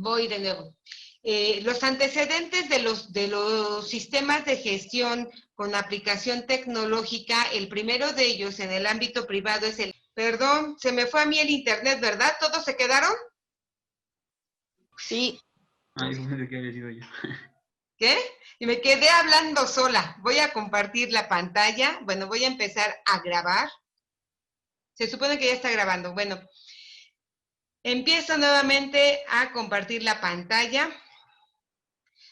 Voy de nuevo. Los antecedentes de los sistemas de gestión con aplicación tecnológica, el primero de ellos en el ámbito privado es el... Perdón, se me fue a mí el internet, ¿verdad? ¿Todos se quedaron? Sí. Ay, pensé que había sido yo. ¿Qué? Y me quedé hablando sola. Voy a compartir la pantalla. Bueno, voy a empezar a grabar. Se supone que ya está grabando. Bueno, empiezo nuevamente a compartir la pantalla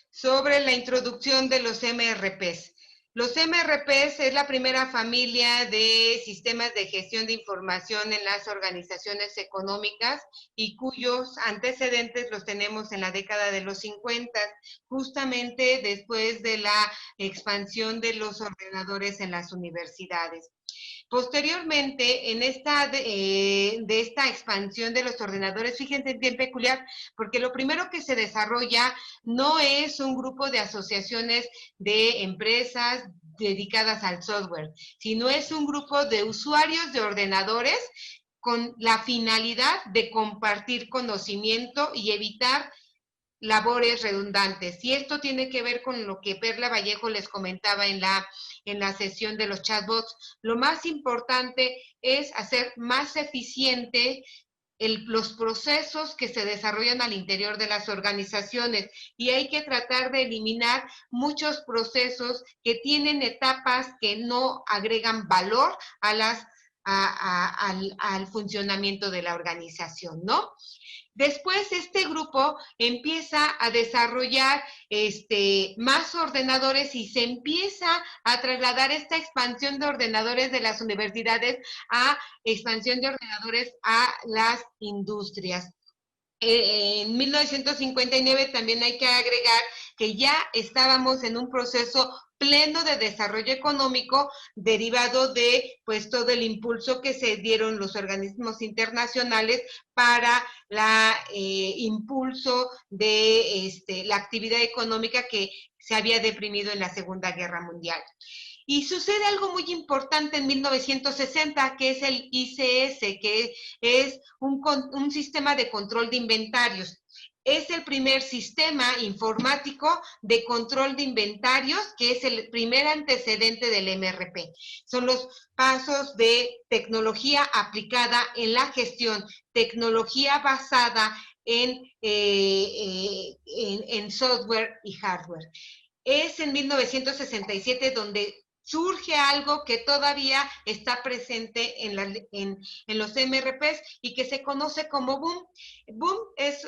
sobre la introducción de los MRPs. Los MRPs es la primera familia de sistemas de gestión de información en las organizaciones económicas y cuyos antecedentes los tenemos en la década de los 50, justamente después de la expansión de los ordenadores en las universidades. Posteriormente, en de esta expansión de los ordenadores, fíjense, bien peculiar, porque lo primero que se desarrolla no es un grupo de asociaciones de empresas dedicadas al software, sino es un grupo de usuarios de ordenadores con la finalidad de compartir conocimiento y evitar labores redundantes. Y esto tiene que ver con lo que Perla Vallejo les comentaba en la sesión de los chatbots. Lo más importante es hacer más eficiente los procesos que se desarrollan al interior de las organizaciones, y hay que tratar de eliminar muchos procesos que tienen etapas que no agregan valor al funcionamiento de la organización, ¿no? Después este grupo empieza a desarrollar más ordenadores y se empieza a trasladar esta expansión de ordenadores de las universidades a expansión de ordenadores a las industrias. En 1959 también hay que agregar que ya estábamos en un proceso pleno de desarrollo económico derivado de pues todo el impulso que se dieron los organismos internacionales para la impulso de la actividad económica que se había deprimido en la Segunda Guerra Mundial. Y sucede algo muy importante en 1960, que es el ICS, que es un sistema de control de inventarios. Es el primer sistema informático de control de inventarios, que es el primer antecedente del MRP. Son los pasos de tecnología aplicada en la gestión, tecnología basada en software y hardware. Es en 1967 donde surge algo que todavía está presente en los MRPs y que se conoce como Boom. Boom es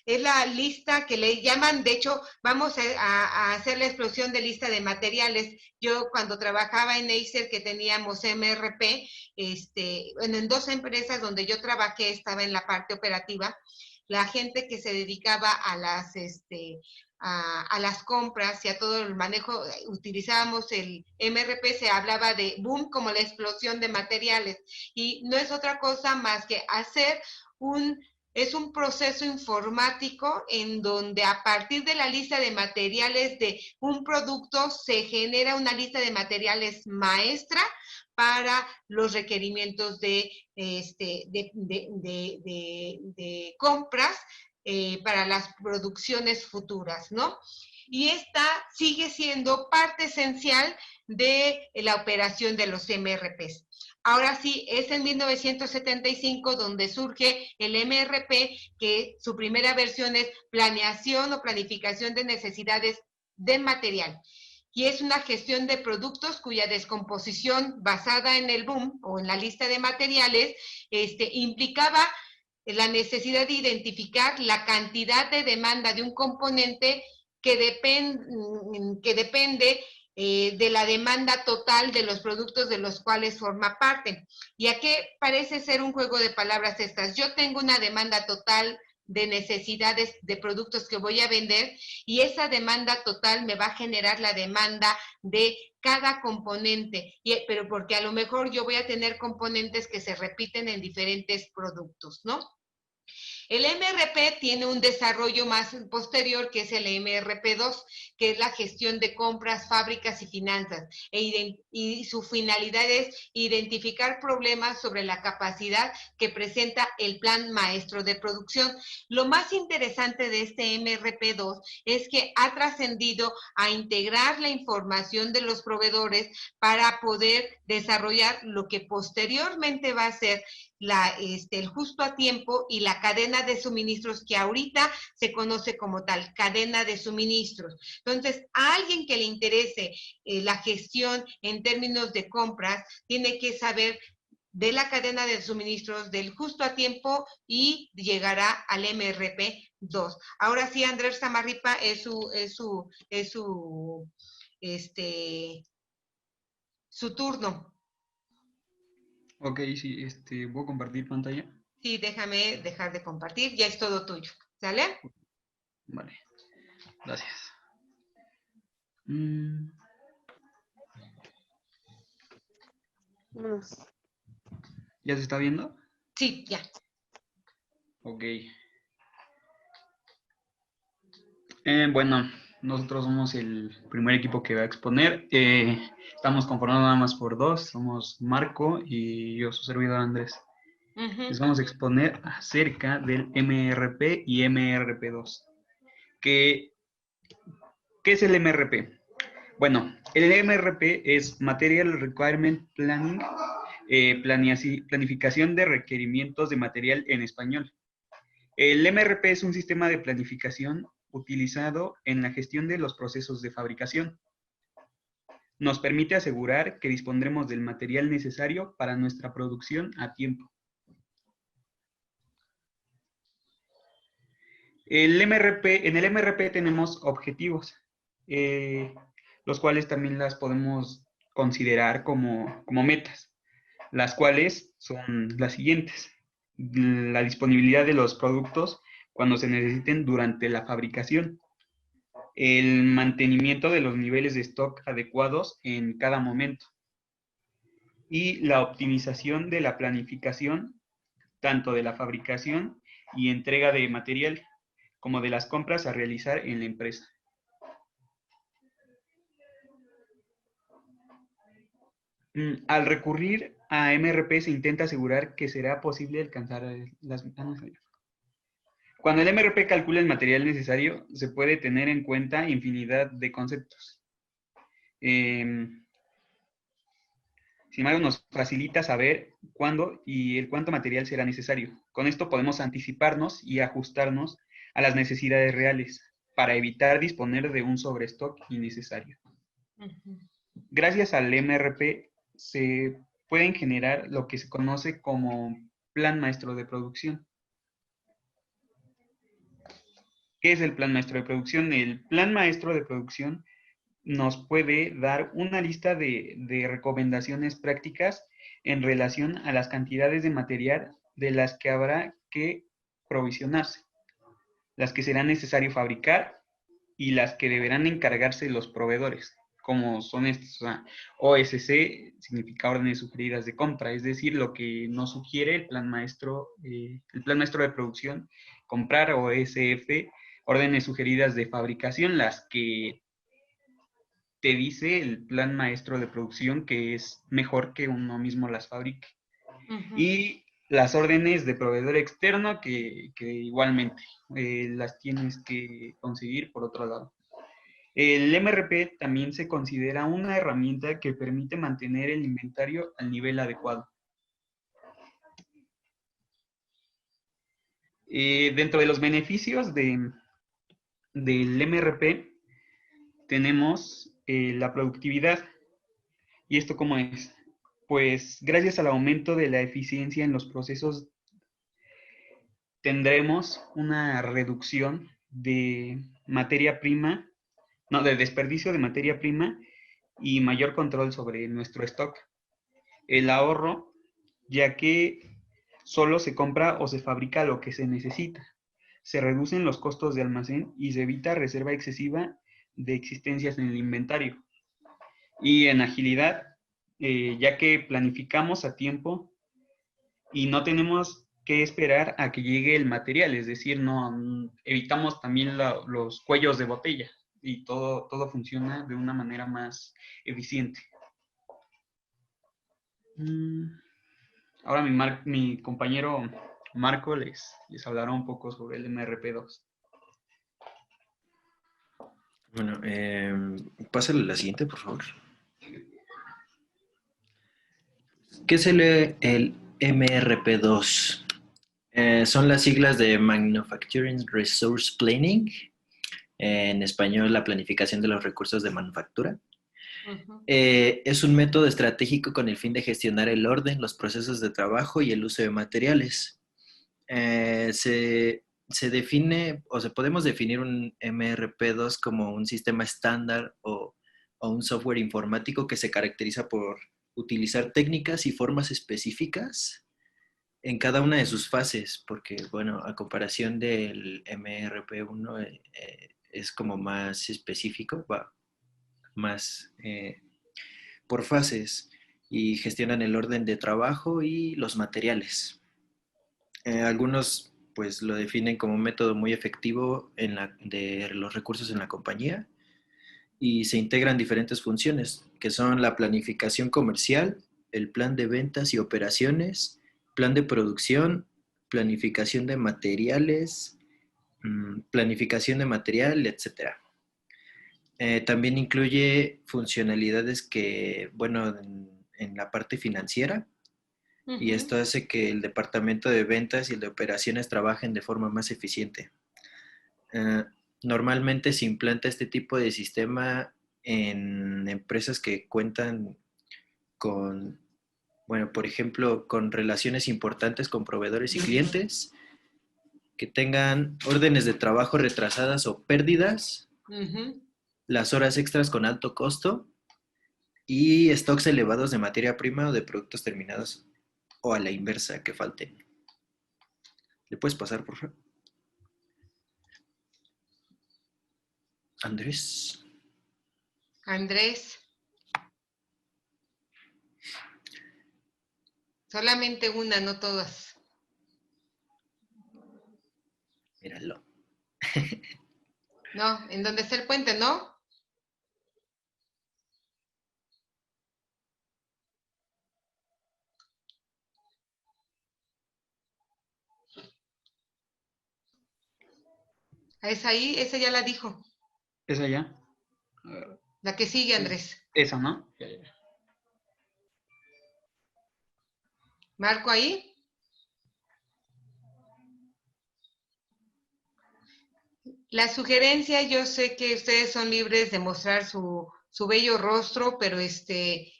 la lista que le llaman, de hecho, vamos a hacer la explosión de lista de materiales. Yo cuando trabajaba en Acer, que teníamos MRP, en dos empresas donde yo trabajé, estaba en la parte operativa, la gente que se dedicaba a las compras y a todo el manejo, utilizábamos el MRP, se hablaba de boom como la explosión de materiales, y no es otra cosa más que es un proceso informático en donde a partir de la lista de materiales de un producto se genera una lista de materiales maestra para los requerimientos de compras para las producciones futuras, ¿no? Y esta sigue siendo parte esencial de la operación de los MRPs. Ahora sí, es en 1975 donde surge el MRP, que su primera versión es planeación o planificación de necesidades de material. Y es una gestión de productos cuya descomposición basada en el boom o en la lista de materiales implicaba la necesidad de identificar la cantidad de demanda de un componente que depende de la demanda total de los productos de los cuales forma parte. ¿Y a qué parece ser un juego de palabras estas? Yo tengo una demanda total de necesidades de productos que voy a vender, y esa demanda total me va a generar la demanda de cada componente, pero porque a lo mejor yo voy a tener componentes que se repiten en diferentes productos, ¿no? El MRP tiene un desarrollo más posterior, que es el MRP2, que es la gestión de compras, fábricas y finanzas. Y su finalidad es identificar problemas sobre la capacidad que presenta el plan maestro de producción. Lo más interesante de este MRP2 es que ha trascendido a integrar la información de los proveedores para poder desarrollar lo que posteriormente va a ser el justo a tiempo y la cadena de suministros, que ahorita se conoce como tal, cadena de suministros. Entonces, a alguien que le interese la gestión en términos de compras, tiene que saber de la cadena de suministros, del justo a tiempo, y llegará al MRP2. Ahora sí, Andrés Samarripa, su turno. Ok, sí, voy a compartir pantalla. Sí, déjame dejar de compartir, ya es todo tuyo. ¿Sale? Vale, gracias. Mm, Vámonos. ¿Ya se está viendo? Sí, ya. Ok. Bueno, nosotros somos el primer equipo que va a exponer. Estamos conformados nada más por dos. Somos Marco y yo, su servidor Andrés. Les vamos a exponer acerca del MRP y MRP2. ¿Qué es el MRP? Bueno, el MRP es Material Requirement Planning, planificación de requerimientos de material en español. El MRP es un sistema de planificación utilizado en la gestión de los procesos de fabricación. Nos permite asegurar que dispondremos del material necesario para nuestra producción a tiempo. En el MRP tenemos objetivos, los cuales también las podemos considerar como metas, las cuales son las siguientes: la disponibilidad de los productos cuando se necesiten durante la fabricación, el mantenimiento de los niveles de stock adecuados en cada momento y la optimización de la planificación tanto de la fabricación y entrega de material como de las compras a realizar en la empresa. Al recurrir a MRP se intenta asegurar que será posible alcanzar las ventanas. Cuando el MRP calcula el material necesario, se puede tener en cuenta infinidad de conceptos. Sin embargo, nos facilita saber cuándo y el cuánto material será necesario. Con esto podemos anticiparnos y ajustarnos a las necesidades reales para evitar disponer de un sobrestock innecesario. Gracias al MRP se pueden generar lo que se conoce como plan maestro de producción. ¿Qué es el plan maestro de producción? El plan maestro de producción nos puede dar una lista de recomendaciones prácticas en relación a las cantidades de material de las que habrá que provisionarse, las que será necesario fabricar y las que deberán encargarse los proveedores, como son estos. O sea, OSC significa órdenes sugeridas de compra, es decir, lo que nos sugiere el plan maestro de producción, comprar. OSF, órdenes sugeridas de fabricación, las que te dice el plan maestro de producción que es mejor que uno mismo las fabrique. Y las órdenes de proveedor externo que igualmente las tienes que conseguir por otro lado. El MRP también se considera una herramienta que permite mantener el inventario al nivel adecuado. Dentro de los beneficios del MRP tenemos la productividad. ¿Y esto cómo es? Pues gracias al aumento de la eficiencia en los procesos tendremos una reducción de materia prima, no, de desperdicio de materia prima y mayor control sobre nuestro stock. El ahorro, ya que solo se compra o se fabrica lo que se necesita. Se reducen los costos de almacén y se evita reserva excesiva de existencias en el inventario. Y en agilidad, ya que planificamos a tiempo y no tenemos que esperar a que llegue el material, es decir, no evitamos también los cuellos de botella y todo funciona de una manera más eficiente. Ahora mi compañero Marco les hablará un poco sobre el MRP2. Bueno, pásale la siguiente, por favor. ¿Qué es el MRP2? Son las siglas de Manufacturing Resource Planning, en español la planificación de los recursos de manufactura. Es un método estratégico con el fin de gestionar el orden, los procesos de trabajo y el uso de materiales. Se define, o se podemos definir un MRP2 como un sistema estándar o un software informático que se caracteriza por utilizar técnicas y formas específicas en cada una de sus fases, porque, bueno, a comparación del MRP1 es como más específico, va más por fases y gestionan el orden de trabajo y los materiales. Algunos pues lo definen como un método muy efectivo de los recursos en la compañía y se integran diferentes funciones, que son la planificación comercial, el plan de ventas y operaciones, plan de producción, planificación de materiales, planificación de material, etc. También incluye funcionalidades que, bueno, en la parte financiera, y esto hace que el departamento de ventas y el de operaciones trabajen de forma más eficiente. Normalmente se implanta este tipo de sistema en empresas que cuentan con, bueno, por ejemplo, con relaciones importantes con proveedores y clientes, que tengan órdenes de trabajo retrasadas o pérdidas, las horas extras con alto costo y stocks elevados de materia prima o de productos terminados, o a la inversa, que falten. ¿Le puedes pasar, por favor? Andrés. Andrés. Solamente una, no todas. Míralo. No, en donde está el puente, ¿no? Es ahí, esa ya la dijo. ¿Esa ya? La que sigue, Andrés. Esa, ¿no? Ya. ¿Marco ahí? La sugerencia, yo sé que ustedes son libres de mostrar su bello rostro, pero es que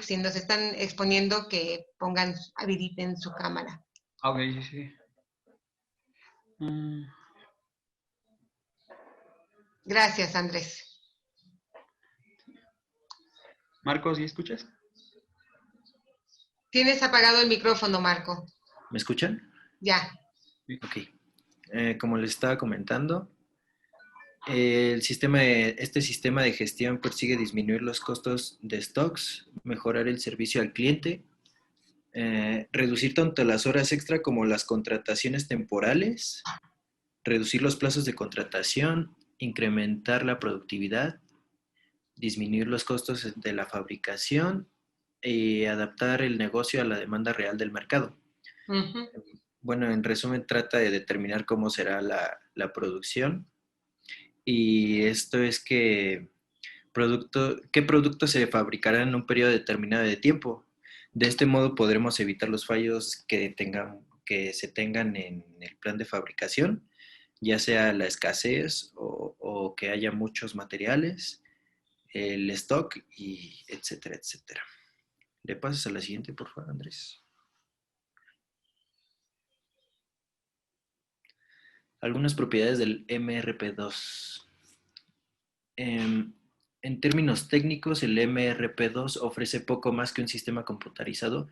si nos están exponiendo, que pongan, habiliten su cámara. Ok, sí. Gracias, Andrés. Marcos, ¿sí escuchas? Tienes apagado el micrófono, Marco. ¿Me escuchan? Ya. Ok. Como les estaba comentando, este sistema de gestión persigue disminuir los costos de stocks, mejorar el servicio al cliente, reducir tanto las horas extra como las contrataciones temporales, reducir los plazos de contratación, incrementar la productividad, disminuir los costos de la fabricación y adaptar el negocio a la demanda real del mercado. Bueno, en resumen, trata de determinar cómo será la producción, y esto es qué productos se fabricarán en un periodo determinado de tiempo. De este modo podremos evitar los fallos que se tengan en el plan de fabricación, ya sea la escasez o que haya muchos materiales, el stock, y etcétera, etcétera. ¿Le pasas a la siguiente, por favor, Andrés? Algunas propiedades del MRP2. En términos técnicos, el MRP2 ofrece poco más que un sistema computarizado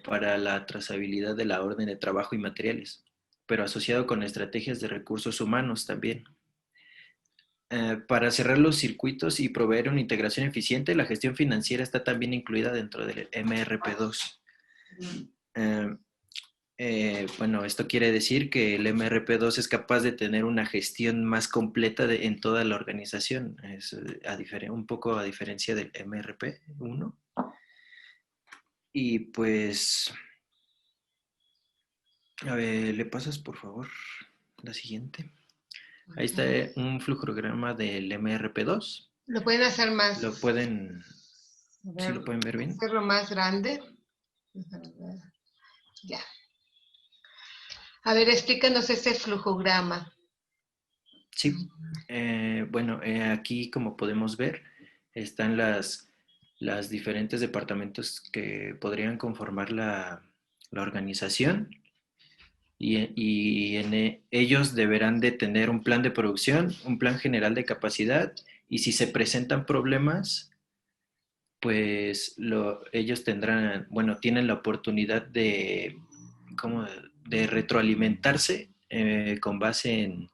para la trazabilidad de la orden de trabajo y materiales, pero asociado con estrategias de recursos humanos también. Para cerrar los circuitos y proveer una integración eficiente, la gestión financiera está también incluida dentro del MRP2. Bueno, esto quiere decir que el MRP2 es capaz de tener una gestión más completa en toda la organización, es, un poco a diferencia del MRP1. Y pues, a ver, ¿le pasas por favor la siguiente? Ahí está un flujograma del MRP2. Lo pueden hacer más. Lo pueden, ¿sí lo pueden ver bien? Hacerlo más grande. Ya. A ver, explícanos ese flujograma. Sí, bueno, aquí como podemos ver están las diferentes departamentos que podrían conformar la organización y ellos deberán de tener un plan de producción, un plan general de capacidad y si se presentan problemas, pues ellos tendrán, bueno, tienen la oportunidad como de retroalimentarse con base en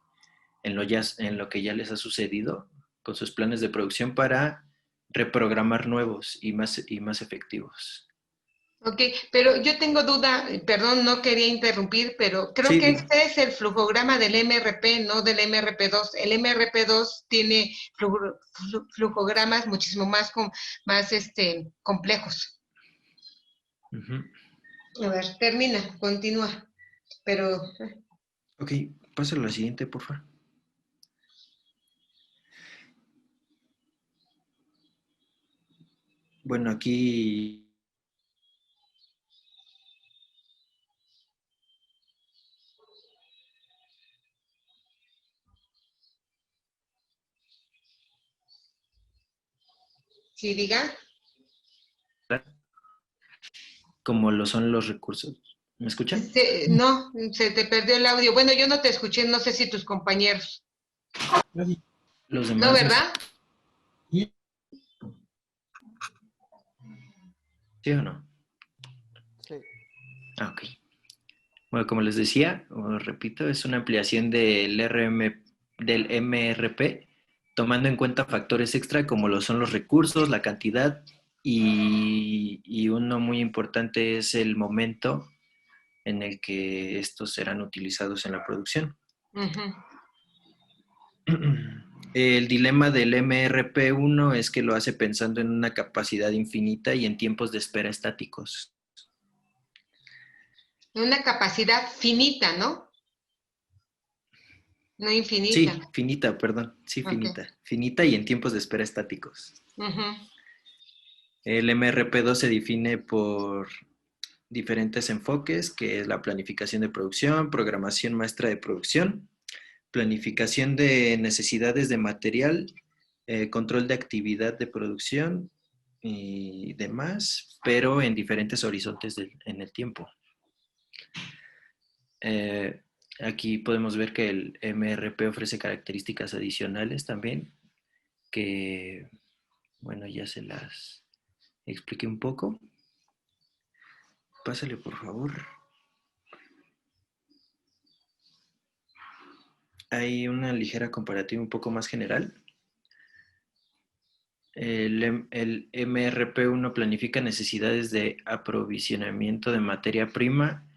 lo que ya les ha sucedido con sus planes de producción para reprogramar nuevos y más efectivos. Ok, pero yo tengo duda, perdón, no quería interrumpir, pero creo Sí, que este es el flujograma del MRP, no del MRP2. El MRP2 tiene flujogramas muchísimo más complejos. A ver, termina, continúa. Pero Ok, pasa a la siguiente, por favor. Bueno, aquí sí, diga. como lo son los recursos. ¿Me escuchan? No, se te perdió el audio. Bueno, yo no te escuché, no sé si tus compañeros. Los No, demás, ¿verdad? ¿sí o no? Sí. Ah, ok. Bueno, como les decía, os repito, es una ampliación del MRP, tomando en cuenta factores extra como lo son los recursos, la cantidad y uno muy importante es el momento en el que estos serán utilizados en la producción. Uh-huh. El dilema del MRP1 es que lo hace pensando en una capacidad infinita y en tiempos de espera estáticos. Una capacidad finita, ¿no? No infinita. Sí, finita, perdón. Sí, Ok. finita. Finita y en tiempos de espera estáticos. Uh-huh. El MRP2 se define por diferentes enfoques, que es la planificación de producción, programación maestra de producción, planificación de necesidades de material, control de actividad de producción y demás, pero en diferentes horizontes en el tiempo. Aquí podemos ver que el MRP ofrece características adicionales también, que, bueno, ya se las expliqué un poco. Pásale, por favor. Hay una ligera comparativa un poco más general. El MRP1 planifica necesidades de aprovisionamiento de materia prima.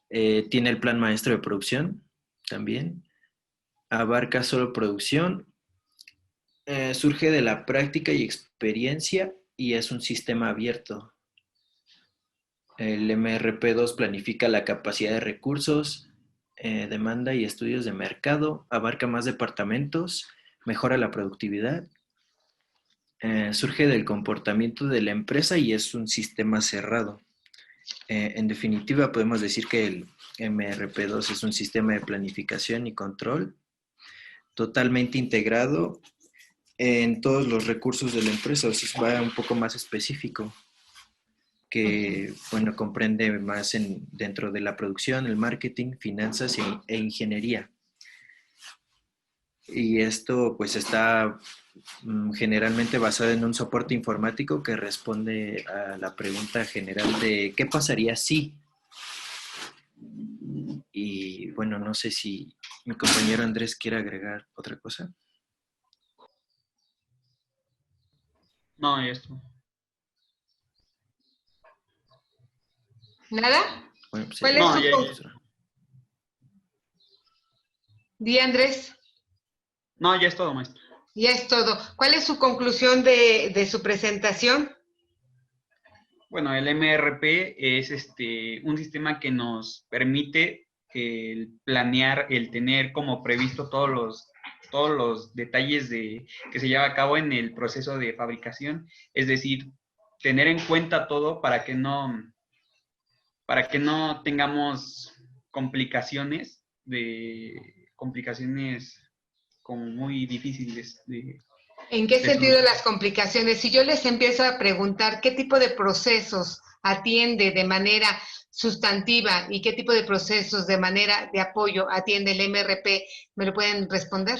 Tiene el plan maestro de producción también. Abarca solo producción. Surge de la práctica y experiencia y es un sistema abierto. El MRP2 planifica la capacidad de recursos, demanda y estudios de mercado. Abarca más departamentos. Mejora la productividad. Surge del comportamiento de la empresa y es un sistema cerrado. En definitiva, podemos decir que el MRP2 es un sistema de planificación y control totalmente integrado en todos los recursos de la empresa. O sea, va un poco más específico, que, bueno, comprende más dentro de la producción, el marketing, finanzas e ingeniería. Y esto pues está generalmente basado en un soporte informático que responde a la pregunta general de ¿qué pasaría si? Y bueno, no sé si mi compañero Andrés quiere agregar otra cosa. No, esto. ¿Nada? Bueno, pues, ¿Cuál es No, su ya- conclusión? Di, Andrés, No, ya es todo, maestro. ya es todo. ¿Cuál es su conclusión de su presentación? Bueno, el MRP es un sistema que nos permite el planear, el tener como previsto todos los detalles que se lleva a cabo en el proceso de fabricación. Es decir, tener en cuenta todo para que no tengamos complicaciones como muy difíciles ¿En qué de sentido solucionar. las complicaciones? Si yo les empiezo a preguntar qué tipo de procesos atiende de manera sustantiva y qué tipo de procesos de manera de apoyo atiende el MRP, ¿me lo pueden responder?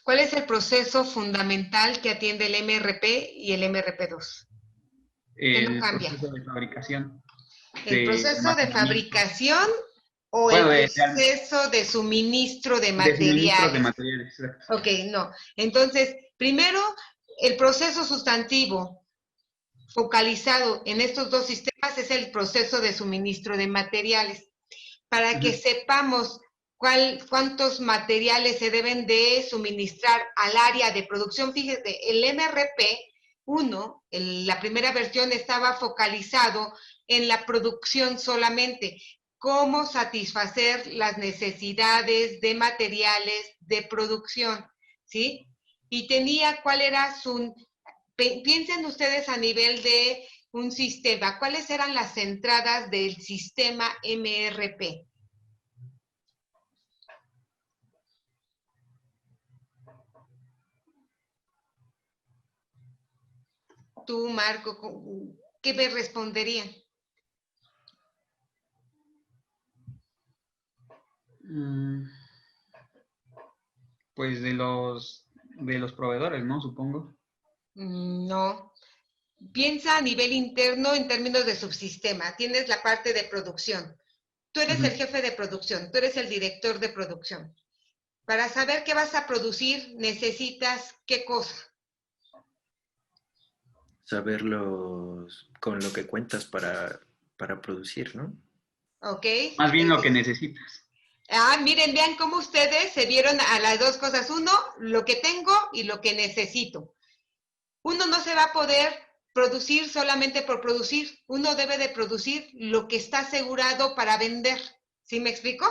¿Cuál es el proceso fundamental que atiende el MRP y el MRP2? ¿Qué no El cambia? proceso de fabricación ¿El de proceso de almacenamiento. fabricación o el Bueno, proceso de suministro de de suministro de materiales? materiales, exacto. Ok, no. Entonces, primero, el proceso sustantivo focalizado en estos dos sistemas es el proceso de suministro de materiales. Para que sepamos cuántos materiales se deben de suministrar al área de producción, fíjese, el MRP1, la primera versión estaba focalizado en la producción solamente, cómo satisfacer las necesidades de materiales de producción, ¿sí? Y tenía cuál era piensen ustedes a nivel de un sistema, ¿cuáles eran las entradas del sistema MRP? Tú, Marco, ¿qué me responderían? Pues de los proveedores, ¿no? Supongo. No. Piensa a nivel interno en términos de subsistema. Tienes la parte de producción. Tú eres el jefe de producción, tú eres el director de producción. Para saber qué vas a producir, necesitas qué cosa. Saberlos con lo que cuentas para producir, ¿no? ¿Ok? Más bien lo que necesitas. Miren, vean cómo ustedes se vieron a las dos cosas. Uno, lo que tengo y lo que necesito. Uno no se va a poder producir solamente por producir. Uno debe de producir lo que está asegurado para vender. ¿Sí me explico?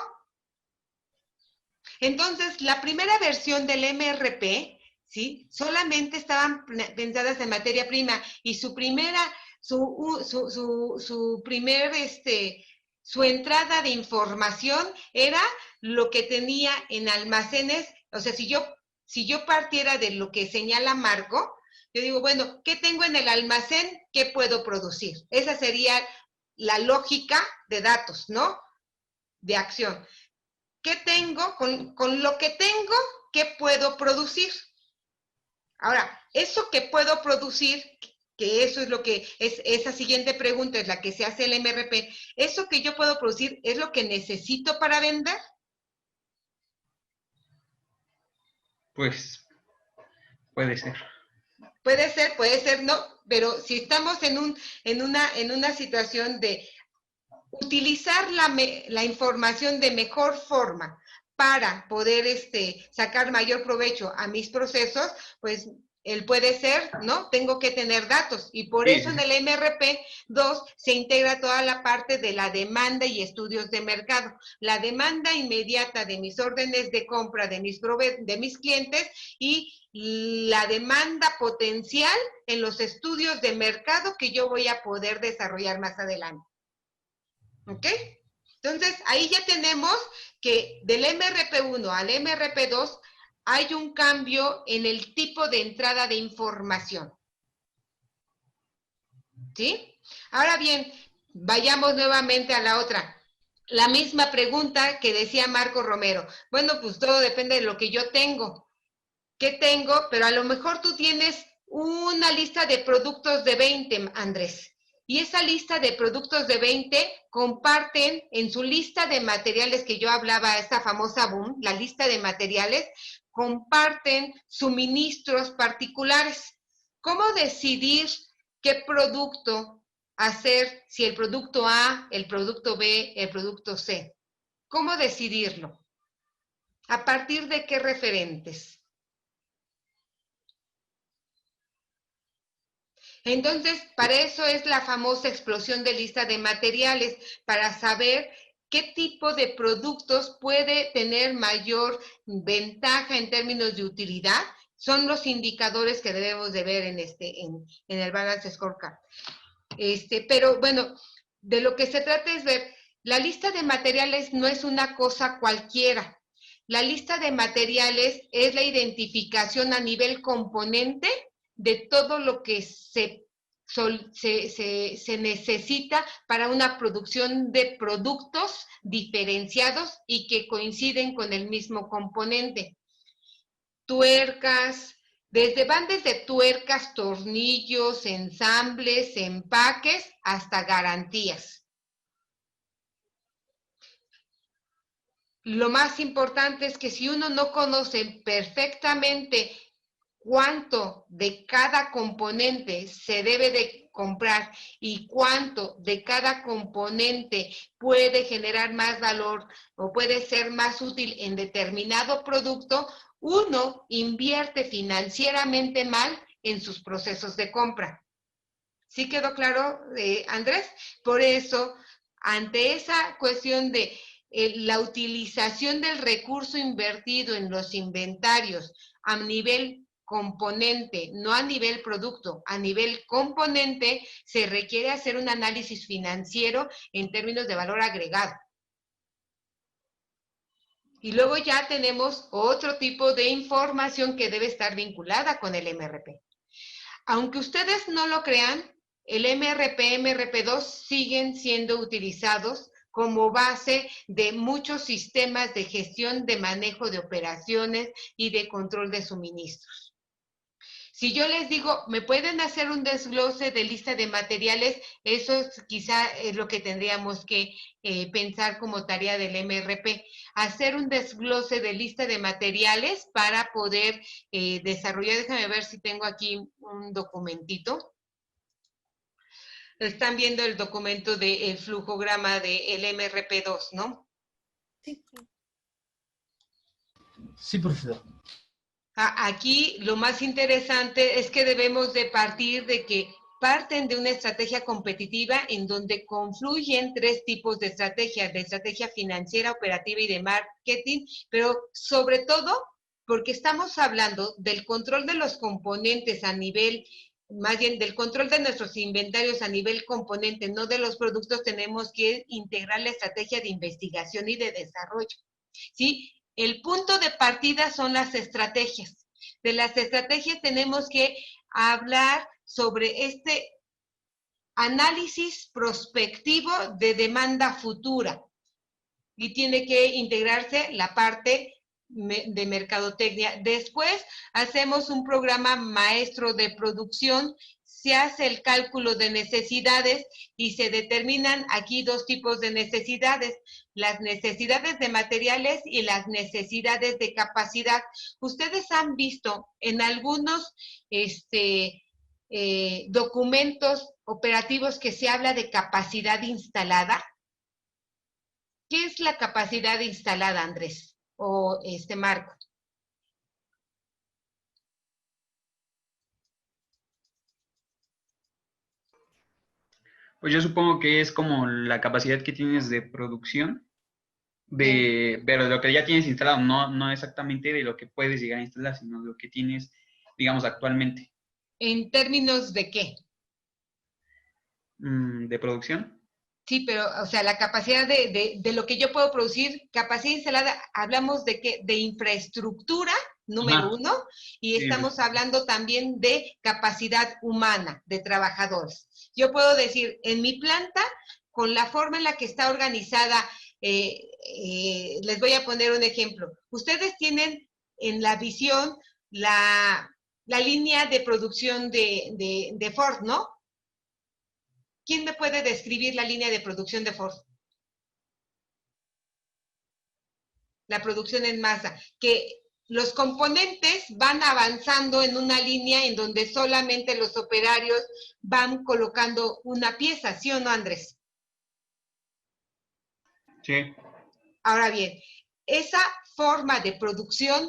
Entonces, la primera versión del MRP, ¿sí? Solamente estaban pensadas en materia prima y su entrada de información era lo que tenía en almacenes. O sea, si yo partiera de lo que señala Marco, yo digo, bueno, ¿qué tengo en el almacén? ¿Qué puedo producir? Esa sería la lógica de datos, ¿no? De acción. ¿Qué tengo? Con lo que tengo, ¿qué puedo producir? Ahora, eso que puedo producir, que eso es lo que es, esa siguiente pregunta es la que se hace el MRP, ¿eso que yo puedo producir es lo que necesito para vender? Pues puede ser. Puede ser, no, pero si estamos en una situación de utilizar la información de mejor forma para poder sacar mayor provecho a mis procesos, pues él puede ser, ¿no? Tengo que tener datos y por Sí, eso en el MRP2 se integra toda la parte de la demanda y estudios de mercado. La demanda inmediata de mis órdenes de compra de mis clientes y la demanda potencial en los estudios de mercado que yo voy a poder desarrollar más adelante. ¿Ok? Entonces, ahí ya tenemos que del MRP1 al MRP2 hay un cambio en el tipo de entrada de información. ¿Sí? Ahora bien, vayamos nuevamente a la otra. La misma pregunta que decía Marco Romero. Bueno, pues todo depende de lo que yo tengo. ¿Qué tengo? Pero a lo mejor tú tienes una lista de productos de 20, Andrés. Y esa lista de productos de 20 comparten en su lista de materiales que yo hablaba, esta famosa boom, la lista de materiales, comparten suministros particulares. ¿Cómo decidir qué producto hacer, si el producto A, el producto B, el producto C. ¿Cómo decidirlo? ¿A partir de qué referentes? Entonces, para eso es la famosa explosión de lista de materiales, para saber qué tipo de productos puede tener mayor ventaja en términos de utilidad. Son los indicadores que debemos de ver en el Balance Scorecard. Pero bueno, de lo que se trata es ver, la lista de materiales no es una cosa cualquiera. La lista de materiales es la identificación a nivel componente de todo lo que se necesita para una producción de productos diferenciados y que coinciden con el mismo componente. Tuercas, van desde tuercas, tornillos, ensambles, empaques, hasta garantías. Lo más importante es que si uno no conoce perfectamente cuánto de cada componente se debe de comprar y cuánto de cada componente puede generar más valor o puede ser más útil en determinado producto, uno invierte financieramente mal en sus procesos de compra. ¿Sí quedó claro, Andrés? Por eso, ante esa cuestión de la utilización del recurso invertido en los inventarios a nivel componente, no a nivel producto, a nivel componente, se requiere hacer un análisis financiero en términos de valor agregado. Y luego ya tenemos otro tipo de información que debe estar vinculada con el MRP. Aunque ustedes no lo crean, el MRP, MRP2 siguen siendo utilizados como base de muchos sistemas de gestión de manejo de operaciones y de control de suministros. Si yo les digo, ¿me pueden hacer un desglose de lista de materiales? Eso quizá es lo que tendríamos que pensar como tarea del MRP. Hacer un desglose de lista de materiales para poder desarrollar. Déjame ver si tengo aquí un documentito. Están viendo el documento del flujograma del MRP2, ¿no? Sí. Sí, profesor. Aquí lo más interesante es que debemos de partir de que parten de una estrategia competitiva en donde confluyen tres tipos de estrategia financiera, operativa y de marketing, pero sobre todo porque estamos hablando del control de los componentes a nivel, más bien del control de nuestros inventarios a nivel componente, no de los productos. Tenemos que integrar la estrategia de investigación y de desarrollo, ¿sí? El punto de partida son las estrategias. De las estrategias tenemos que hablar sobre este análisis prospectivo de demanda futura. Y tiene que integrarse la parte de mercadotecnia. Después hacemos un programa maestro de producción, se hace el cálculo de necesidades y se determinan aquí dos tipos de necesidades: las necesidades de materiales y las necesidades de capacidad. Ustedes han visto en algunos documentos operativos que se habla de capacidad instalada. ¿Qué es la capacidad instalada, Andrés? O Marco. Pues yo supongo que es como la capacidad que tienes de producción, pero de lo que ya tienes instalado, no exactamente de lo que puedes llegar a instalar, sino de lo que tienes, digamos, actualmente. ¿En términos de qué? ¿De producción? Sí, pero, o sea, la capacidad de lo que yo puedo producir, capacidad instalada, hablamos de qué, de infraestructura, número uno, y Sí, estamos hablando también de capacidad humana, de trabajadores. Yo puedo decir, en mi planta, con la forma en la que está organizada, les voy a poner un ejemplo. Ustedes tienen en la visión la línea de producción de Ford, ¿no? ¿Quién me puede describir la línea de producción de Ford? La producción en masa, que los componentes van avanzando en una línea en donde solamente los operarios van colocando una pieza, ¿sí o no, Andrés? Sí. Ahora bien, esa forma de producción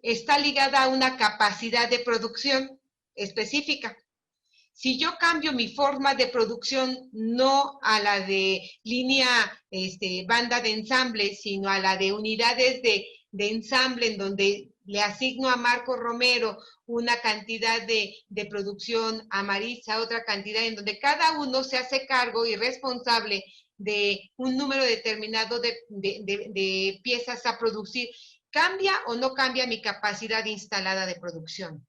está ligada a una capacidad de producción específica. Si yo cambio mi forma de producción no a la de línea, banda de ensamble, sino a la de unidades de ensamble, en donde le asigno a Marco Romero una cantidad de producción, a Maritza otra cantidad, en donde cada uno se hace cargo y responsable de un número determinado de piezas a producir, ¿cambia o no cambia mi capacidad instalada de producción?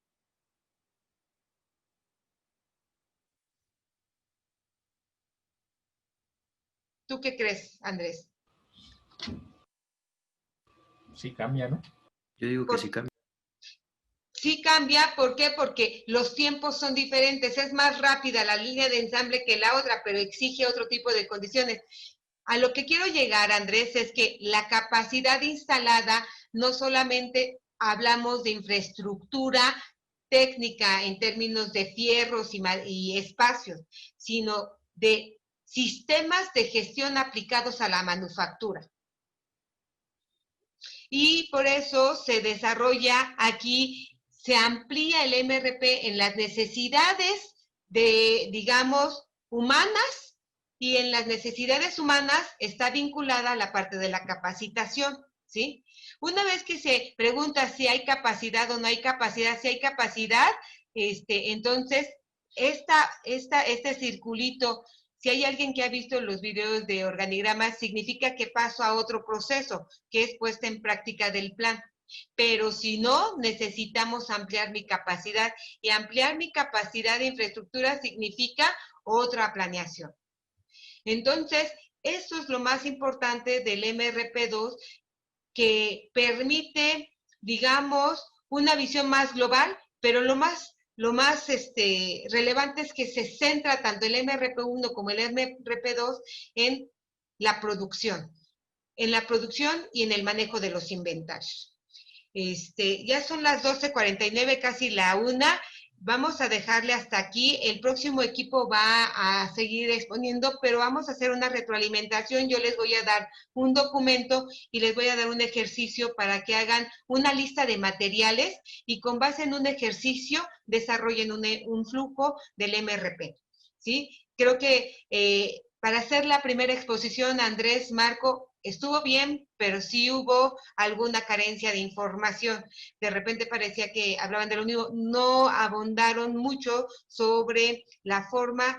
¿Tú qué crees, Andrés? Sí cambia, ¿no? Yo digo que sí cambia. Sí cambia, ¿por qué? Porque los tiempos son diferentes, es más rápida la línea de ensamble que la otra, pero exige otro tipo de condiciones. A lo que quiero llegar, Andrés, es que la capacidad instalada, no solamente hablamos de infraestructura técnica en términos de fierros y espacios, sino de sistemas de gestión aplicados a la manufactura. Y por eso se desarrolla aquí, se amplía el MRP en las necesidades de, digamos, humanas, y en las necesidades humanas está vinculada la parte de la capacitación, ¿sí? Una vez que se pregunta si hay capacidad o no hay capacidad, si hay capacidad, entonces este circulito, si hay alguien que ha visto los videos de organigramas, significa que paso a otro proceso, que es puesta en práctica del plan. Pero si no, necesitamos ampliar mi capacidad, y ampliar mi capacidad de infraestructura significa otra planeación. Entonces, eso es lo más importante del MRP2, que permite, digamos, una visión más global, pero lo más relevante es que se centra tanto el MRP1 como el MRP2 en la producción y en el manejo de los inventarios. Ya son las 12:49, casi la 1. Vamos a dejarle hasta aquí. El próximo equipo va a seguir exponiendo, pero vamos a hacer una retroalimentación. Yo les voy a dar un documento y les voy a dar un ejercicio para que hagan una lista de materiales y con base en un ejercicio desarrollen un flujo del MRP, ¿sí? Creo que para hacer la primera exposición, Andrés, Marco, estuvo bien, pero sí hubo alguna carencia de información. De repente parecía que hablaban de lo mismo, no abundaron mucho sobre la forma.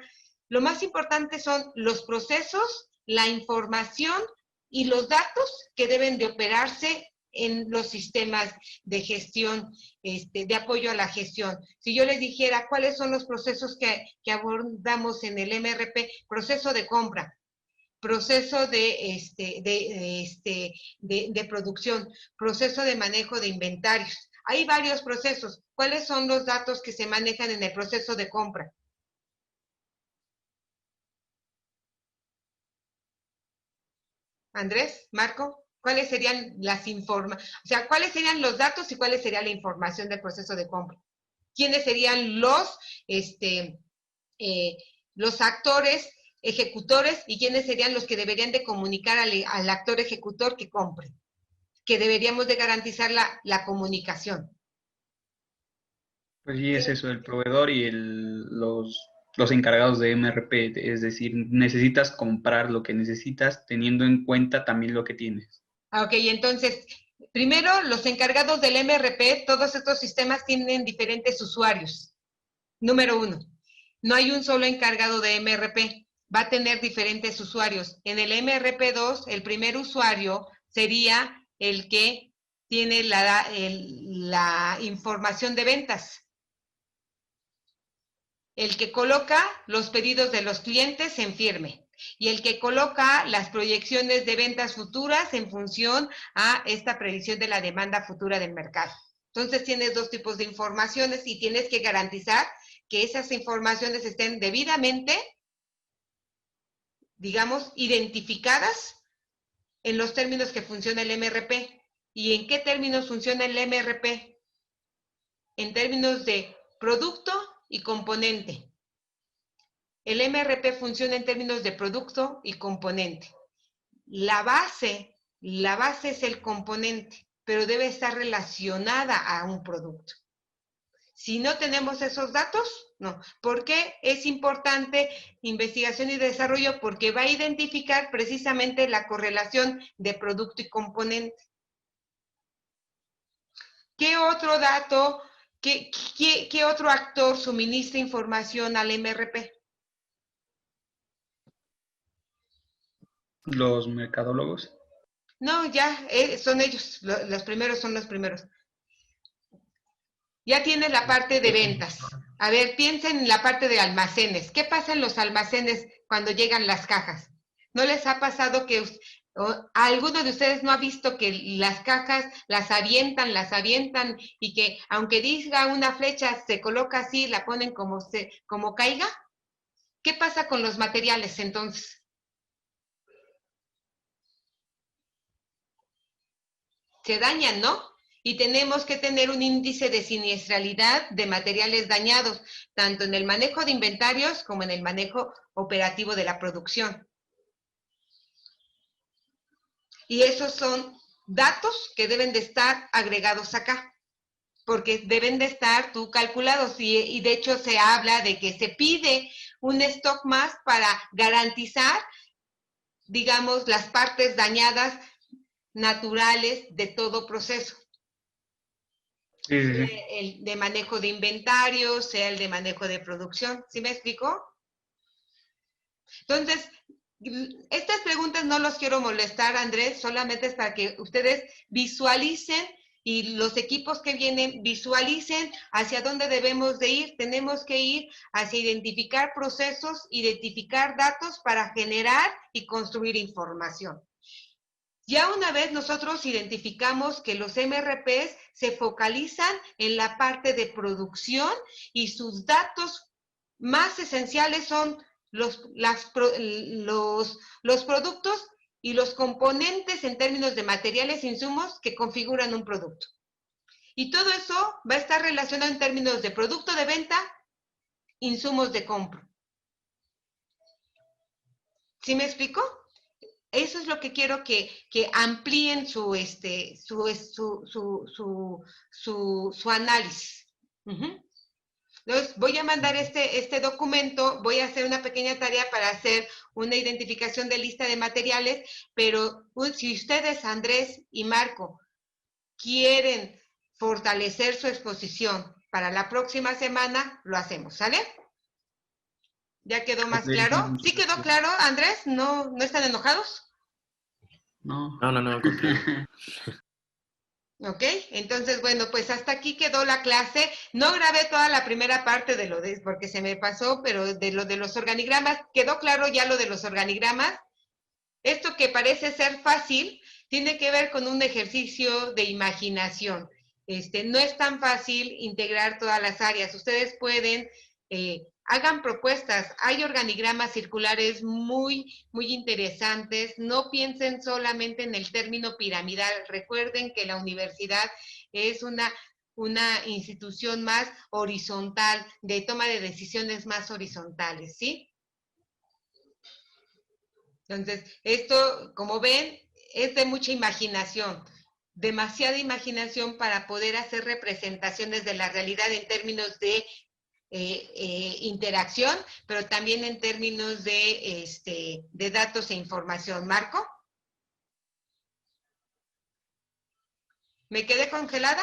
Lo más importante son los procesos, la información y los datos que deben de operarse en los sistemas de gestión, de apoyo a la gestión. Si yo les dijera cuáles son los procesos que abordamos en el MRP, proceso de compra, proceso de producción, proceso de manejo de inventarios. Hay varios procesos. ¿Cuáles son los datos que se manejan en el proceso de compra? Andrés, Marco, ¿cuáles serían cuáles serían los datos y cuáles sería la información del proceso de compra? ¿Quiénes serían los actores ejecutores y quiénes serían los que deberían de comunicar al actor ejecutor que compre? Que deberíamos de garantizar la comunicación. Pues sí, es eso, el proveedor y los encargados de MRP, es decir, necesitas comprar lo que necesitas teniendo en cuenta también lo que tienes. Ok, entonces, primero, los encargados del MRP, todos estos sistemas tienen diferentes usuarios. Número 1, no hay un solo encargado de MRP, va a tener diferentes usuarios. En el MRP2, el primer usuario sería el que tiene la información de ventas, el que coloca los pedidos de los clientes en firme y el que coloca las proyecciones de ventas futuras en función a esta previsión de la demanda futura del mercado. Entonces tienes dos tipos de informaciones y tienes que garantizar que esas informaciones estén debidamente, digamos, identificadas en los términos que funciona el MRP. ¿Y en qué términos funciona el MRP? En términos de producto y componente. El MRP funciona en términos de producto y componente. La base es el componente, pero debe estar relacionada a un producto. Si no tenemos esos datos, no. ¿Por qué es importante investigación y desarrollo? Porque va a identificar precisamente la correlación de producto y componente. ¿Qué otro dato, qué otro actor suministra información al MRP? Los mercadólogos. No, ya, son ellos, los primeros son los primeros. Ya tienes la parte de ventas. A ver, piensen en la parte de almacenes. ¿Qué pasa en los almacenes cuando llegan las cajas? ¿No les ha pasado que alguno de ustedes no ha visto que las cajas las avientan y que aunque diga una flecha se coloca así, la ponen como caiga? ¿Qué pasa con los materiales entonces? Se dañan, ¿no? Y tenemos que tener un índice de siniestralidad de materiales dañados, tanto en el manejo de inventarios como en el manejo operativo de la producción. Y esos son datos que deben de estar agregados acá, porque deben de estar tú calculados. Y de hecho se habla de que se pide un stock más para garantizar, digamos, las partes dañadas naturales de todo proceso. Sí. El de manejo de inventario, sea el de manejo de producción. ¿Sí me explico? Entonces, estas preguntas no los quiero molestar, Andrés, solamente es para que ustedes visualicen y los equipos que vienen visualicen hacia dónde debemos de ir. Tenemos que ir hacia identificar procesos, identificar datos para generar y construir información. Ya una vez nosotros identificamos que los MRPs se focalizan en la parte de producción y sus datos más esenciales son los productos y los componentes en términos de materiales e insumos que configuran un producto. Y todo eso va a estar relacionado en términos de producto de venta, insumos de compra. ¿Sí me explico? Eso es lo que quiero que amplíen su análisis. Entonces, voy a mandar este documento, voy a hacer una pequeña tarea para hacer una identificación de lista de materiales, pero si ustedes, Andrés y Marco, quieren fortalecer su exposición para la próxima semana, lo hacemos, ¿sale? ¿Ya quedó más claro? ¿Sí quedó claro, Andrés? ¿No están enojados? No. No, al contrario. ¿Ok? Entonces, bueno, pues hasta aquí quedó la clase. No grabé toda la primera parte porque se me pasó, pero de los organigramas, ¿quedó claro ya lo de los organigramas? Esto que parece ser fácil, tiene que ver con un ejercicio de imaginación. No es tan fácil integrar todas las áreas. Ustedes pueden, hagan propuestas. Hay organigramas circulares muy, muy interesantes. No piensen solamente en el término piramidal. Recuerden que la universidad es una institución más horizontal, de toma de decisiones más horizontales, ¿sí? Entonces, esto, como ven, es de mucha imaginación, demasiada imaginación para poder hacer representaciones de la realidad en términos de interacción, pero también en términos de datos e información. ¿Marco? ¿Me quedé congelada?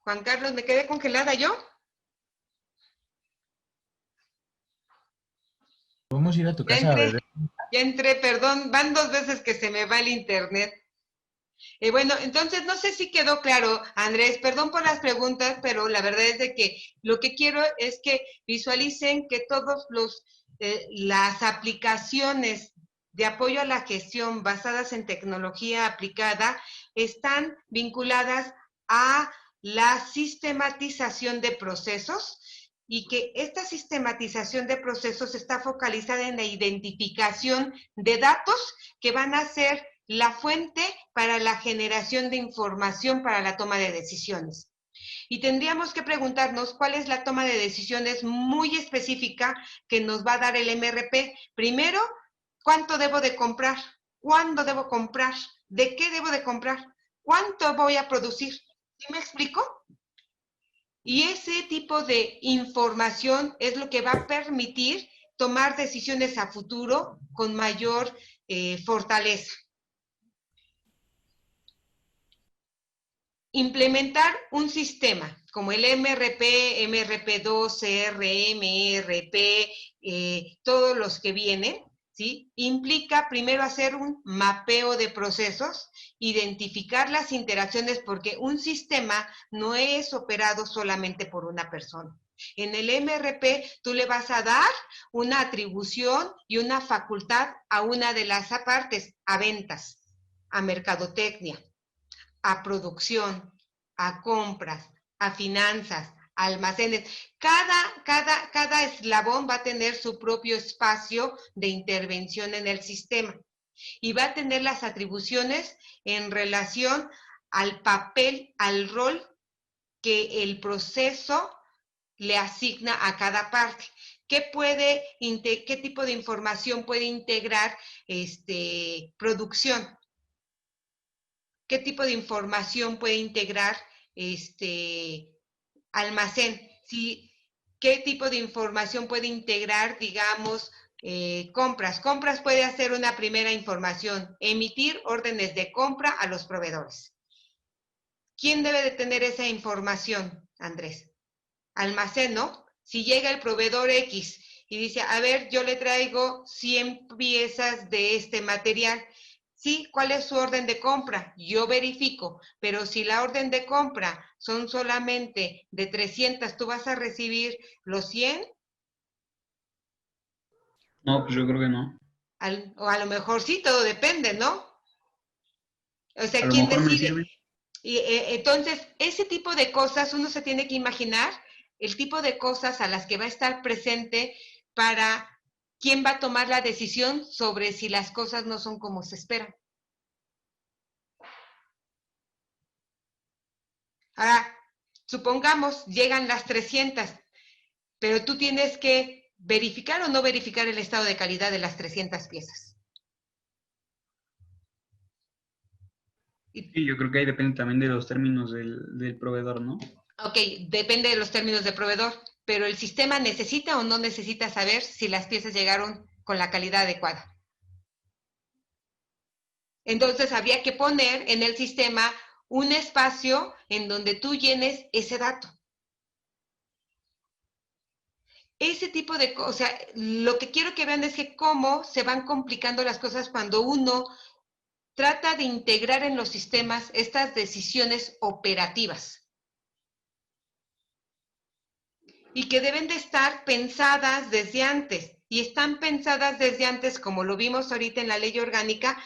Juan Carlos, ¿me quedé congelada yo? Podemos ir a tu casa a beber. Ya entré, perdón, van 2 veces que se me va el internet. Bueno, entonces no sé si quedó claro, Andrés, perdón por las preguntas, pero la verdad es de que lo que quiero es que visualicen que todos las aplicaciones de apoyo a la gestión basadas en tecnología aplicada están vinculadas a la sistematización de procesos y que esta sistematización de procesos está focalizada en la identificación de datos que van a ser la fuente para la generación de información para la toma de decisiones. Y tendríamos que preguntarnos cuál es la toma de decisiones muy específica que nos va a dar el MRP. Primero, ¿cuánto debo de comprar? ¿Cuándo debo comprar? ¿De qué debo de comprar? ¿Cuánto voy a producir? ¿Sí me explico? Y ese tipo de información es lo que va a permitir tomar decisiones a futuro con mayor fortaleza. Implementar un sistema como el MRP, MRP2, CRM, ERP, todos los que vienen, ¿sí? Implica primero hacer un mapeo de procesos, identificar las interacciones, porque un sistema no es operado solamente por una persona. En el MRP tú le vas a dar una atribución y una facultad a una de las partes, a ventas, a mercadotecnia, a producción, a compras, a finanzas, a almacenes. Cada eslabón va a tener su propio espacio de intervención en el sistema y va a tener las atribuciones en relación al papel, al rol que el proceso le asigna a cada parte. ¿Qué tipo de información puede integrar producción? ¿Qué tipo de información puede integrar almacén? ¿Qué tipo de información puede integrar, digamos, compras? Compras puede hacer una primera información, emitir órdenes de compra a los proveedores. ¿Quién debe de tener esa información, Andrés? Almacén, ¿no? Si llega el proveedor X y dice, a ver, yo le traigo 100 piezas de este material. Sí, ¿cuál es su orden de compra? Yo verifico, pero si la orden de compra son solamente de 300, ¿tú vas a recibir los 100? No, pues yo creo que no. O a lo mejor sí, todo depende, ¿no? O sea, A lo ¿quién mejor me decide? sirve. Y, entonces, ese tipo de cosas uno se tiene que imaginar, el tipo de cosas a las que va a estar presente para quién va a tomar la decisión sobre si las cosas no son como se esperan. Ahora, supongamos, llegan las 300, pero tú tienes que verificar o no verificar el estado de calidad de las 300 piezas. Sí, yo creo que ahí depende también de los términos del proveedor, ¿no? Ok, depende de los términos del proveedor, pero el sistema necesita o no necesita saber si las piezas llegaron con la calidad adecuada. Entonces habría que poner en el sistema un espacio en donde tú llenes ese dato. Ese tipo de cosas, o sea, lo que quiero que vean es que cómo se van complicando las cosas cuando uno trata de integrar en los sistemas estas decisiones operativas. Y que deben de estar pensadas desde antes. Y están pensadas desde antes, como lo vimos ahorita en la ley orgánica,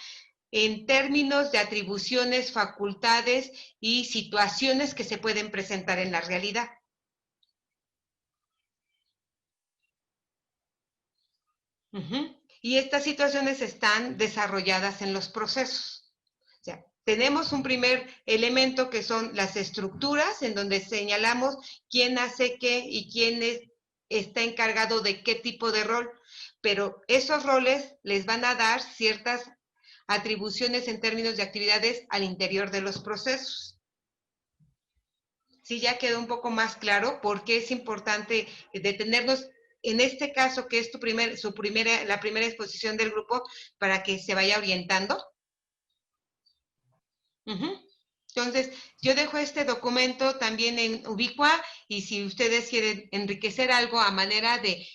en términos de atribuciones, facultades y situaciones que se pueden presentar en la realidad. Y estas situaciones están desarrolladas en los procesos. O sea, tenemos un primer elemento que son las estructuras, en donde señalamos quién hace qué y quién está encargado de qué tipo de rol, pero esos roles les van a dar ciertas atribuciones en términos de actividades al interior de los procesos. Sí, ya quedó un poco más claro por qué es importante detenernos en este caso, que es la primera exposición del grupo, para que se vaya orientando. Entonces, yo dejo este documento también en Ubicua, y si ustedes quieren enriquecer algo a manera de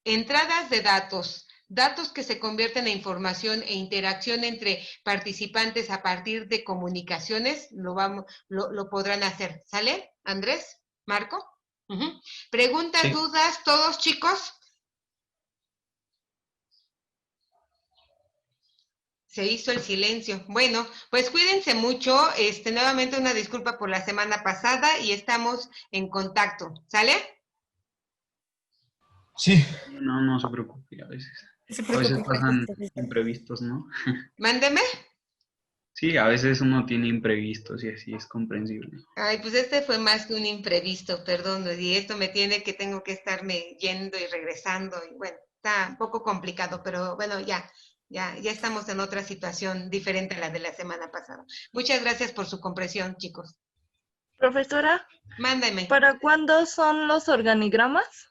entradas de datos, datos que se convierten en información e interacción entre participantes a partir de comunicaciones, lo podrán hacer. ¿Sale, Andrés? ¿Marco? ¿Preguntas, Sí. dudas, todos, chicos? Se hizo el silencio. Bueno, pues cuídense mucho. Nuevamente una disculpa por la semana pasada y estamos en contacto. ¿Sale? Sí. No se preocupe, a veces. Se A veces preocupe. pasan imprevistos, ¿no? Mándeme. Sí, a veces uno tiene imprevistos y así es comprensible. Ay, pues este fue más que un imprevisto, perdón. Y esto me tiene que tengo que estarme yendo y regresando. Y bueno, está un poco complicado, pero bueno, ya estamos en otra situación diferente a la de la semana pasada. Muchas gracias por su comprensión, chicos. Profesora, Mándame. ¿para cuándo son los organigramas?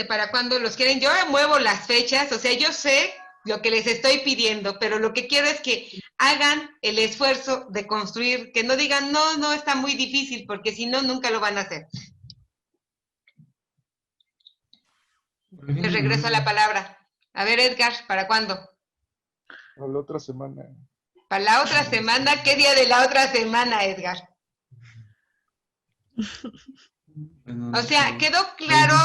¿Para cuándo los quieren? Yo muevo las fechas, o sea, yo sé lo que les estoy pidiendo, pero lo que quiero es que hagan el esfuerzo de construir, que no digan, no, está muy difícil, porque si no, nunca lo van a hacer. Les regreso la palabra. A ver, Edgar, ¿para cuándo? Para la otra semana. Para la otra semana. ¿Qué día de la otra semana, Edgar? O sea, quedó claro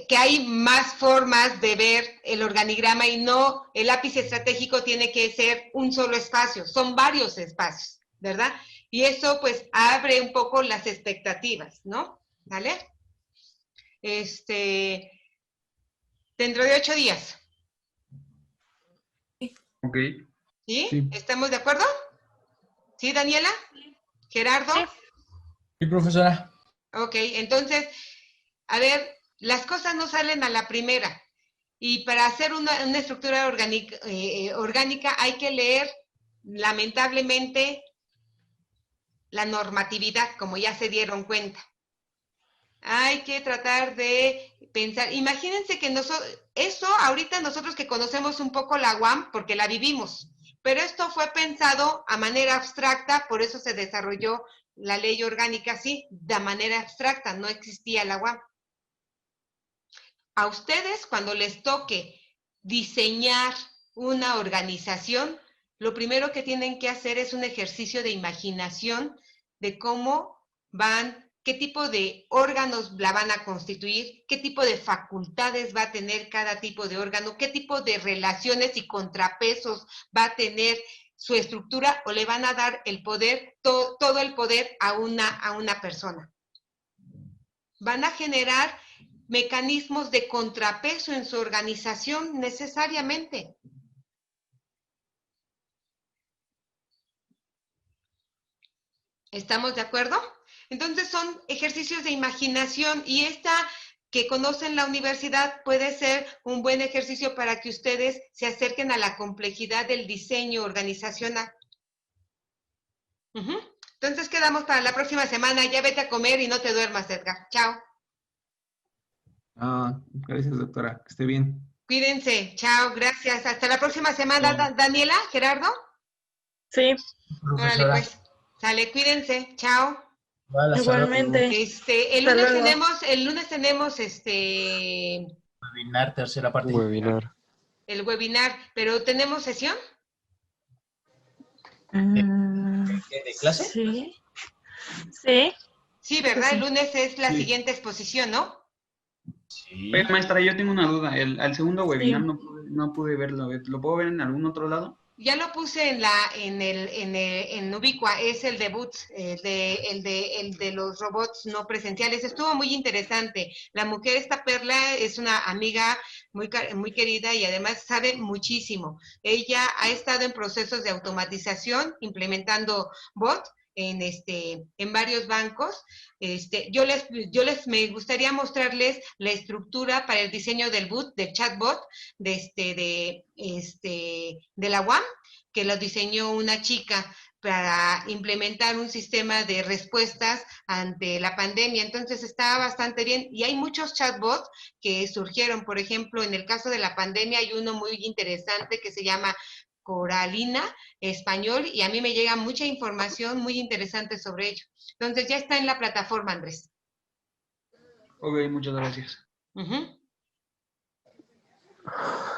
que hay más formas de ver el organigrama y no el lápiz estratégico tiene que ser un solo espacio, son varios espacios, ¿verdad? Y eso pues abre un poco las expectativas, ¿no? ¿Vale? Dentro de 8 días. Ok. ¿Sí? Sí. ¿Estamos de acuerdo? ¿Sí, Daniela? ¿Gerardo? Sí. Sí, profesora. Ok, entonces, a ver, las cosas no salen a la primera. Y para hacer una estructura orgánica hay que leer, lamentablemente, la normatividad, como ya se dieron cuenta. Hay que tratar de pensar, imagínense que eso ahorita nosotros que conocemos un poco la UAM, porque la vivimos, pero esto fue pensado a manera abstracta, por eso se desarrolló la ley orgánica así, de manera abstracta, no existía la UAM. A ustedes, cuando les toque diseñar una organización, lo primero que tienen que hacer es un ejercicio de imaginación de cómo qué tipo de órganos la van a constituir, qué tipo de facultades va a tener cada tipo de órgano, qué tipo de relaciones y contrapesos va a tener su estructura o le van a dar el poder, todo el poder a una persona. Van a generar mecanismos de contrapeso en su organización necesariamente. ¿Estamos de acuerdo? Entonces son ejercicios de imaginación y esta que conocen la universidad puede ser un buen ejercicio para que ustedes se acerquen a la complejidad del diseño organizacional. Entonces quedamos para la próxima semana. Ya vete a comer y no te duermas, Edgar. Chao. Gracias, doctora. Que esté bien. Cuídense. Chao, gracias. Hasta la próxima semana. Daniela, Gerardo. Sí, Órale, Profesora. pues. Sale, cuídense. Chao. Vale, hasta luego. igualmente. El Hasta lunes luego. tenemos Webinar, tercera parte. Webinar. el webinar, pero ¿tenemos sesión? ¿De clase? Sí. Sí. Sí, ¿verdad? Sí. El lunes es la Sí. siguiente exposición, ¿no? Sí. Oiga, maestra, yo tengo una duda. Al segundo webinar Sí. no pude verlo. ¿Lo puedo ver en algún otro lado? Ya lo puse en Ubicua, es el debut, el de los robots no presenciales. Estuvo muy interesante. La mujer, esta Perla, es una amiga muy querida y además sabe muchísimo. Ella ha estado en procesos de automatización, implementando bot en varios bancos. Me gustaría mostrarles la estructura para el diseño del chatbot de la UAM, que lo diseñó una chica para implementar un sistema de respuestas ante la pandemia. Entonces está bastante bien y hay muchos chatbots que surgieron. Por ejemplo, en el caso de la pandemia hay uno muy interesante que se llama Coralina Español y a mí me llega mucha información muy interesante sobre ello. Entonces ya está en la plataforma, Andrés. Ok, muchas gracias.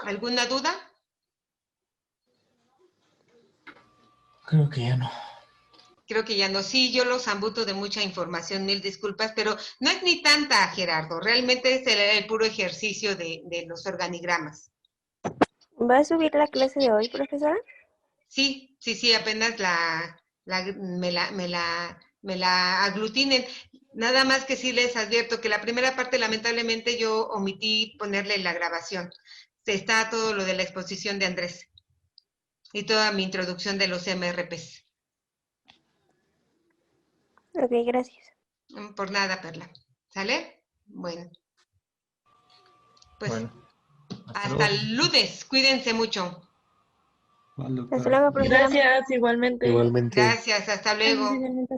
¿Alguna duda? Creo que ya no. Creo que ya no. Sí, yo los zambuto de mucha información, mil disculpas, pero no es ni tanta, Gerardo. Realmente es el puro ejercicio de los organigramas. ¿Va a subir la clase de hoy, profesora? Sí, apenas me la aglutinen. Nada más que sí les advierto que la primera parte lamentablemente yo omití ponerle la grabación. Está todo lo de la exposición de Andrés y toda mi introducción de los MRPs. Ok, gracias. Por nada, Perla. ¿Sale? Bueno. Pues Bueno, hasta luego. el lunes. Cuídense mucho. Vale, Hasta doctora. luego, profesora. Gracias, igualmente. Igualmente. Gracias, hasta luego. Igualmente.